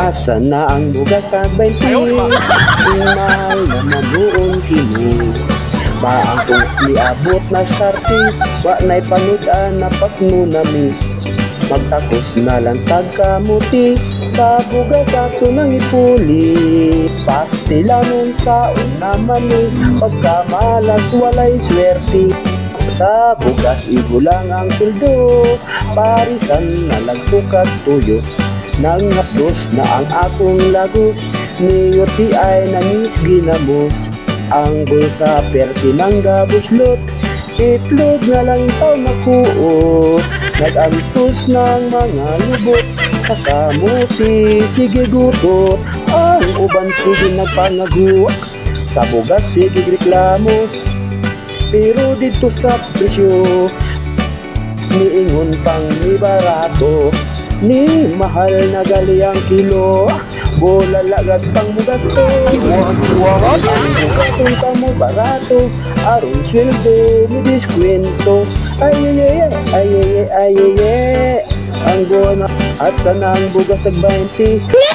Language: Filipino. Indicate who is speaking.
Speaker 1: Asa na ang bugas tag 20? Mahal naman doon kini. Baang kong liabot na starting, wa na'y panudan na pas mo nami. Magtakos na lang tagkamuti, sa bugas ato nang ipuli. Pastilanon sa unaman ni, pagkamalas walay swerte. Sa bugas igulang ang tuldo, parisan na lagsukat tuyo. Nang hapdos na ang akong lagos, niyorti ay nanis ginamos. Anggol sa perti ng gabuslot, itlog na lang itaw nakuot. Nag-antos ng mga lubot, sa kamuti sige gutot. Ang uban sige nagpangaguak, sa bugas sige reklamo. Pero dito sa presyo, niingon pang ni barato, ni mahal na gali ang kilo. Bola lagad pang bugas to, ang bugatong kamo barato. Aron sweldo ni diskwento, ayeye, ayeye, ayeye. Ang gona, asa na ang bugas tag 20?